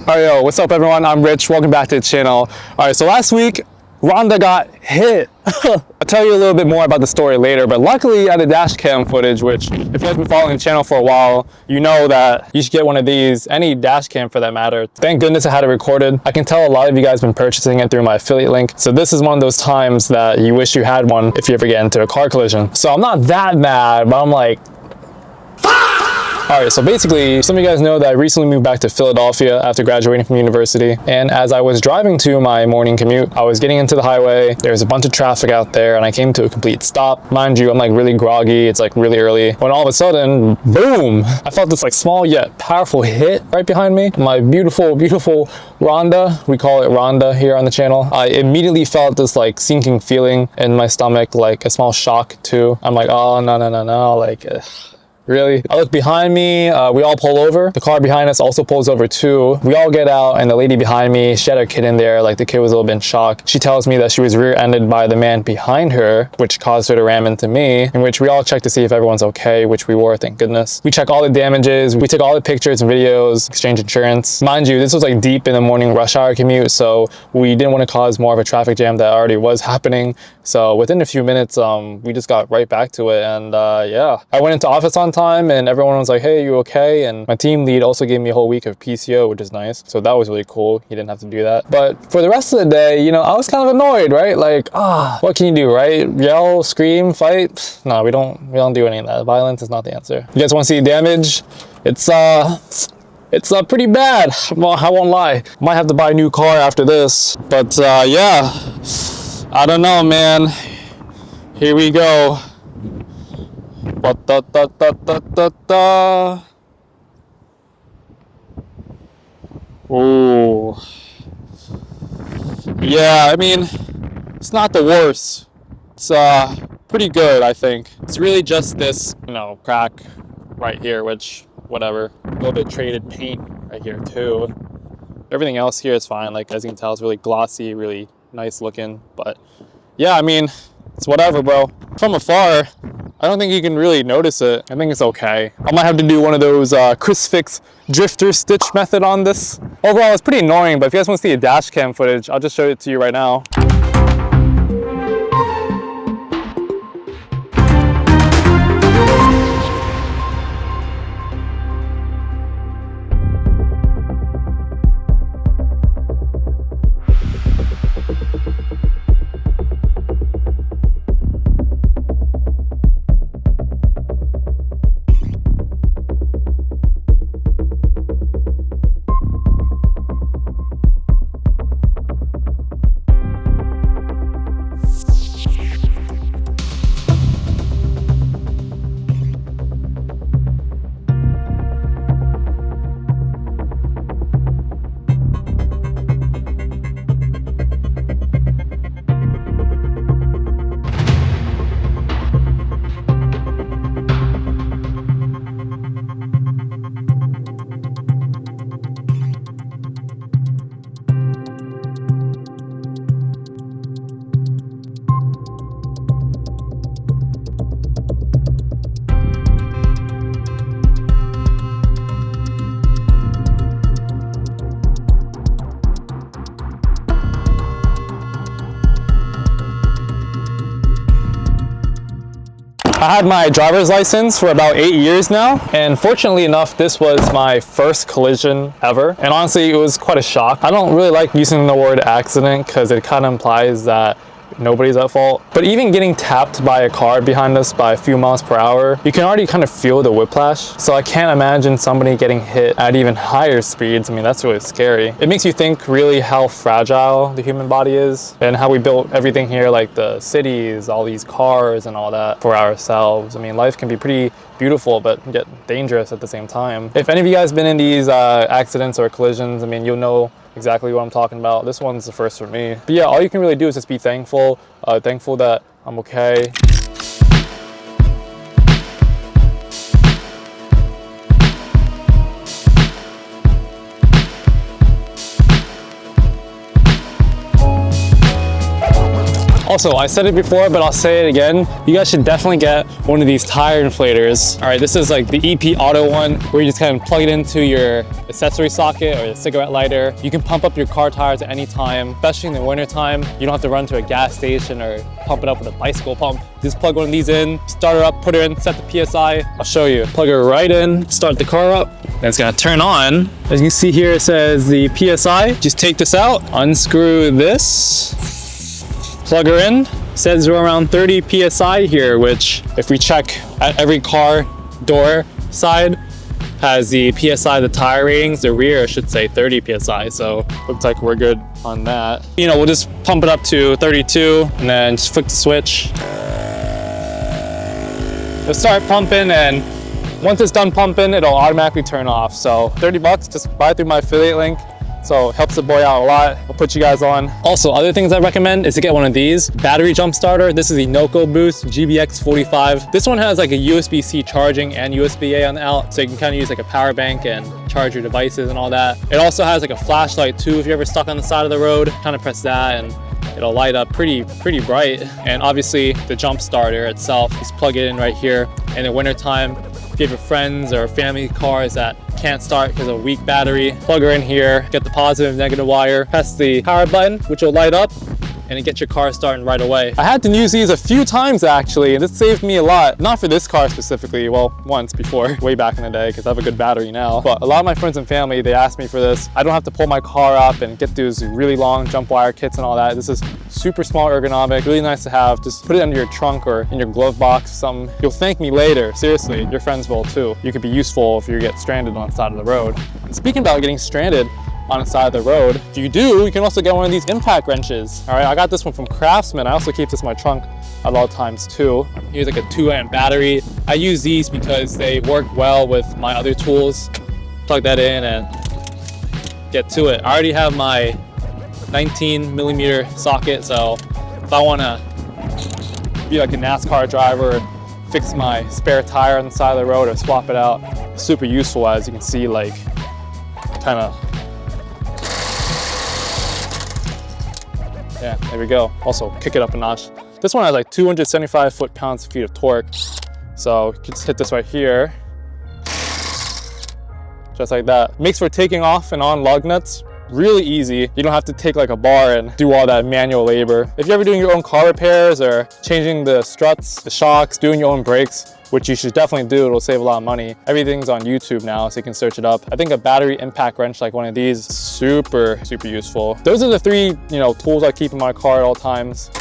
Alright, yo, what's up everyone? I'm Rich, welcome back to the channel. Alright, so last week, Rhonda got hit. I'll tell you a little bit more about the story later, but luckily I had a dash cam footage, which if you guys been following the channel for a while, you know that you should get one of these, any dash cam for that matter. Thank goodness I had it recorded. I can tell a lot of you guys been purchasing it through my affiliate link. So this is one of those times that you wish you had one if you ever get into a car collision. So I'm not that mad, but I'm like, alright, so basically, some of you guys know that I recently moved back to Philadelphia after graduating from university. And as I was driving to my morning commute, I was getting into the highway. There's a bunch of traffic out there and I came to a complete stop. Mind you, I'm like really groggy. It's like really early. When all of a sudden, boom, I felt this like small yet powerful hit right behind me. My beautiful, beautiful Rhonda, we call it Rhonda here on the channel. I immediately felt this like sinking feeling in my stomach, like a small shock too. I'm like, oh, no, like, really? I look behind me, we all pull over. The car behind us also pulls over too. We all get out and the lady behind me, she had her kid in there, like the kid was a little bit in shock. She tells me that she was rear-ended by the man behind her, which caused her to ram into me, in which we all check to see if everyone's okay, which we were, thank goodness. We check all the damages, we take all the pictures and videos, exchange insurance. Mind you, this was like deep in the morning rush hour commute, so we didn't want to cause more of a traffic jam that already was happening. So within a few minutes, we just got right back to it, and yeah. I went into office on time and everyone was like, hey, you okay? And my team lead also gave me a whole week of PCO, which is nice. So that was really cool. He didn't have to do that. But for the rest of the day, you know, I was kind of annoyed, right? Like, what can you do, right? Yell, scream, fight? No, we don't do any of that. Violence is not the answer. You guys want to see damage? It's pretty bad. Well, I won't lie. Might have to buy a new car after this. But yeah, I don't know, man. Here we go. Ooh. Yeah, I mean, it's not the worst. It's pretty good, I think. It's really just this, you know, crack right here, which, whatever. A little bit traded paint right here too. Everything else here is fine. Like, as you can tell, it's really glossy, really nice looking. But yeah, I mean, it's whatever, bro. From afar, I don't think you can really notice it. I think it's okay. I might have to do one of those Chris Fix drifter stitch method on this. Overall, it's pretty annoying, but if you guys want to see a dash cam footage, I'll just show it to you right now. I had my driver's license for about 8 years now, and fortunately enough, this was my first collision ever. And honestly, it was quite a shock. I don't really like using the word accident because it kind of implies that nobody's at fault. But even getting tapped by a car behind us by a few miles per hour, you can already kind of feel the whiplash. So I can't imagine somebody getting hit at even higher speeds. I mean, that's really scary. It makes you think really how fragile the human body is and how we built everything here, like the cities, all these cars and all that for ourselves. I mean, life can be pretty beautiful, but yet dangerous at the same time. If any of you guys been in these accidents or collisions, I mean, you'll know exactly what I'm talking about. This one's the first for me. But yeah, all you can really do is just be thankful. Thankful that I'm okay. Also, I said it before, but I'll say it again. You guys should definitely get one of these tire inflators. All right, this is like the EP Auto one, where you just kind of plug it into your accessory socket or the cigarette lighter. You can pump up your car tires at any time, especially in the winter time. You don't have to run to a gas station or pump it up with a bicycle pump. Just plug one of these in, start her up, put her in, set the PSI. I'll show you. Plug her right in, start the car up, then it's gonna turn on. As you can see here, it says the PSI. Just take this out, unscrew this, plug her in. Says we're around 30 PSI here, which if we check at every car door side, has the PSI, the tire ratings. The rear should say 30 PSI, so looks like we're good on that. You know, we'll just pump it up to 32 and then just flick the switch. It'll start pumping, and once it's done pumping, it'll automatically turn off. So 30 bucks, just buy through my affiliate link. So it helps the boy out a lot. I'll put you guys on. Also, other things I recommend is to get one of these. Battery jump starter. This is the Noco Boost GBX45. This one has like a USB-C charging and USB-A on the out, so you can kind of use like a power bank and charge your devices and all that. It also has like a flashlight too if you're ever stuck on the side of the road. Kind of press that and it'll light up pretty bright. And obviously the jump starter itself, just plug it in right here. In the winter time, if you have friends or family cars that can't start because of a weak battery, plug her in here, get the positive and negative wire, press the power button, which will light up, and it gets your car starting right away. I had to use these a few times actually, and this saved me a lot. Not for this car specifically, well, once before, way back in the day, because I have a good battery now. But a lot of my friends and family, they asked me for this. I don't have to pull my car up and get those really long jump wire kits and all that. This is super small, ergonomic, really nice to have. Just put it under your trunk or in your glove box or something. You'll thank me later, seriously. Your friends will too. You could be useful if you get stranded on the side of the road. And speaking about getting stranded on the side of the road, if you do, you can also get one of these impact wrenches. All right, I got this one from Craftsman. I also keep this in my trunk at all times too. Here's like a 2-amp battery. I use these because they work well with my other tools. Plug that in and get to it. I already have my 19mm socket, so if I wanna be like a NASCAR driver and fix my spare tire on the side of the road or swap it out, it's super useful. As you can see, like kind of, yeah, there we go. Also kick it up a notch. This one has like 275 foot-pounds-feet of torque. So you can just hit this right here. Just like that. Makes for taking off and on lug nuts really easy. You don't have to take like a bar and do all that manual labor. If you're ever doing your own car repairs or changing the struts, the shocks, doing your own brakes, which you should definitely do, it'll save a lot of money. Everything's on YouTube now, so you can search it up. I think a battery impact wrench like one of these is super useful. Those are the three, tools I keep in my car at all times.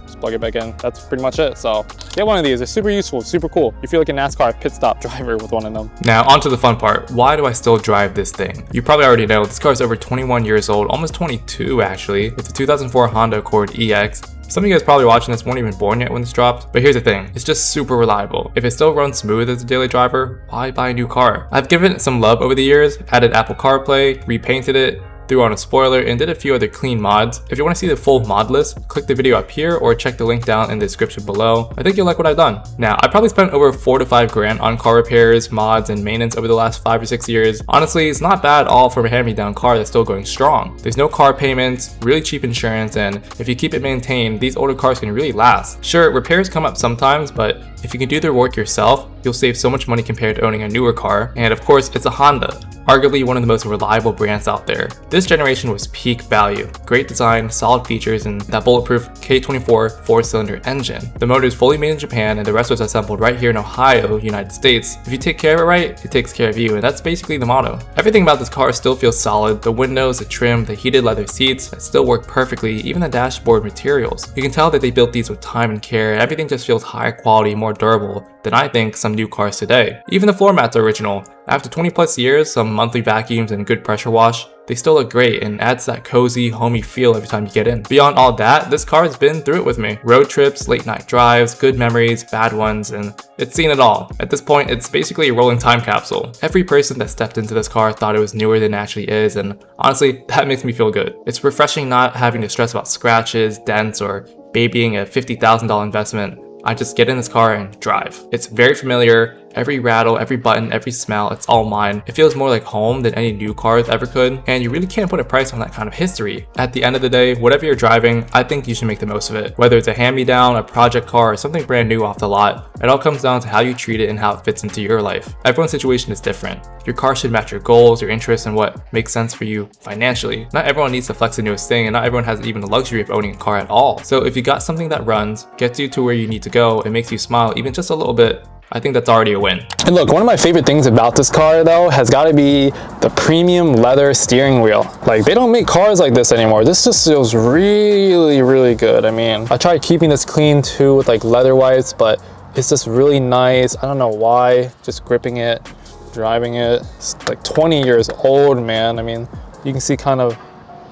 Just plug it back in. That's pretty much it. So get one of these. They're super useful, super cool. You feel like a NASCAR pit stop driver with one of them. Now onto the fun part. Why do I still drive this thing? You probably already know this car is over 21 years old, almost 22 actually. It's a 2004 Honda Accord EX. Some of you guys probably watching this weren't even born yet when this dropped, but here's the thing, it's just super reliable. If it still runs smooth as a daily driver, why buy a new car? I've given it some love over the years, added Apple CarPlay, repainted it, threw on a spoiler, and did a few other clean mods. If you want to see the full mod list, click the video up here or check the link down in the description below. I think you'll like what I've done. Now, I probably spent over 4 to 5 grand on car repairs, mods, and maintenance over the last 5 or 6 years. Honestly, it's not bad all for a hand-me-down car that's still going strong. There's no car payments, really cheap insurance, and if you keep it maintained, these older cars can really last. Sure, repairs come up sometimes, but if you can do the work yourself, you'll save so much money compared to owning a newer car. And of course, it's a Honda, arguably one of the most reliable brands out there. This generation was peak value. Great design, solid features, and that bulletproof K24 4-cylinder engine. The motor is fully made in Japan, and the rest was assembled right here in Ohio, United States. If you take care of it right, it takes care of you, and that's basically the motto. Everything about this car still feels solid. The windows, the trim, the heated leather seats, that still work perfectly, even the dashboard materials. You can tell that they built these with time and care. Everything just feels higher quality, more durable than I think some new cars today. Even the floor mats are original. After 20 plus years, some monthly vacuums and good pressure wash, they still look great and adds that cozy, homey feel every time you get in. Beyond all that, this car has been through it with me. Road trips, late night drives, good memories, bad ones, and it's seen it all. At this point, it's basically a rolling time capsule. Every person that stepped into this car thought it was newer than it actually is, and honestly, that makes me feel good. It's refreshing not having to stress about scratches, dents, or babying a $50,000 investment. I just get in this car and drive. It's very familiar, Every rattle, every button, every smell, it's all mine. It feels more like home than any new cars ever could, and you really can't put a price on that kind of history. At the end of the day, whatever you're driving, I think you should make the most of it. Whether it's a hand-me-down, a project car, or something brand new off the lot, it all comes down to how you treat it and how it fits into your life. Everyone's situation is different. Your car should match your goals, your interests, and what makes sense for you financially. Not everyone needs to flex the newest thing, and not everyone has even the luxury of owning a car at all. So if you got something that runs, gets you to where you need to go, and makes you smile even just a little bit, I think that's already a win. And look, one of my favorite things about this car though has got to be the premium leather steering wheel. Like, they don't make cars like this anymore. This just feels really, really good. I mean, I tried keeping this clean too with like leather wipes, but it's just really nice. I don't know why, just gripping it, driving it. It's like 20 years old, man. I mean, you can see kind of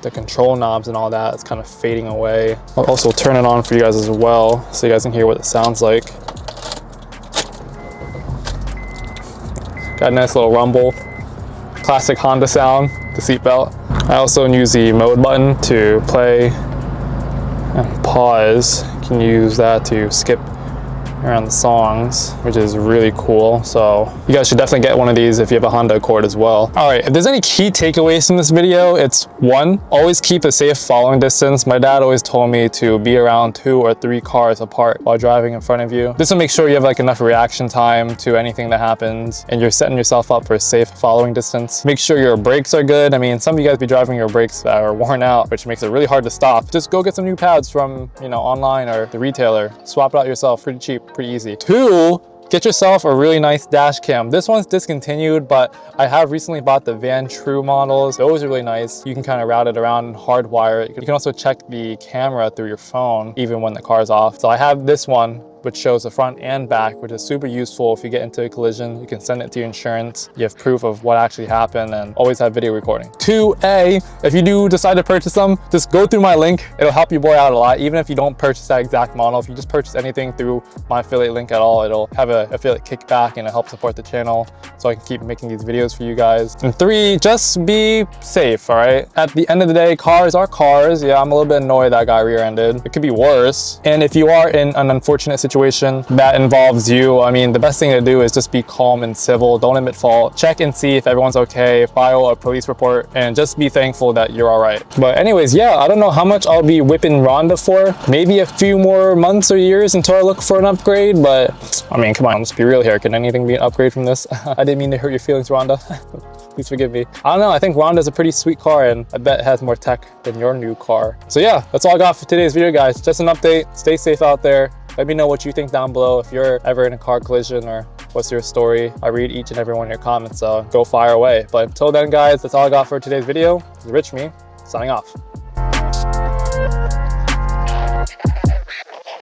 the control knobs and all that. It's kind of fading away. I'll also turn it on for you guys as well, so you guys can hear what it sounds like. Got a nice little rumble, classic Honda sound, the seatbelt. I also use the mode button to play and pause. You can use that to skip around the songs, which is really cool. So you guys should definitely get one of these if you have a Honda Accord as well. All right, if there's any key takeaways from this video, it's one, always keep a safe following distance. My dad always told me to be around 2 or 3 cars apart while driving in front of you. This will make sure you have like enough reaction time to anything that happens, and you're setting yourself up for a safe following distance. Make sure your brakes are good. I mean, some of you guys be driving your brakes that are worn out, which makes it really hard to stop. Just go get some new pads from, you know, online or the retailer. Swap it out yourself, pretty cheap, pretty easy. 2, get yourself a really nice dash cam. This one's discontinued, but I have recently bought the Vantrue models. Those are really nice. You can kind of route it around and hardwire it. You can also check the camera through your phone, even when the car's off. So I have this one, which shows the front and back, which is super useful if you get into a collision. You can send it to your insurance. You have proof of what actually happened, and always have video recording. 2A, if you do decide to purchase them, just go through my link. It'll help you boy out a lot. Even if you don't purchase that exact model, if you just purchase anything through my affiliate link at all, it'll have an affiliate kickback and it'll help support the channel so I can keep making these videos for you guys. And 3, just be safe, all right? At the end of the day, cars are cars. Yeah, I'm a little bit annoyed that got rear-ended. It could be worse. And if you are in an unfortunate situation that involves you, I mean, the best thing to do is just be calm and civil. Don't admit fault. Check and see if everyone's okay. File a police report and just be thankful that you're all right. But anyways, yeah, I don't know how much I'll be whipping Rhonda for. Maybe a few more months or years until I look for an upgrade. But I mean, come on, let's be real here. Can anything be an upgrade from this? I didn't mean to hurt your feelings, Rhonda. Please forgive me. I don't know, I think Rhonda's a pretty sweet car, and I bet it has more tech than your new car. So yeah, that's all I got for today's video, guys. Just an update. Stay safe out there. Let me know what you think down below, if you're ever in a car collision or what's your story. I read each and every one of your comments, so go fire away. But until then, guys, that's all I got for today's video. This is Rich Me, signing off.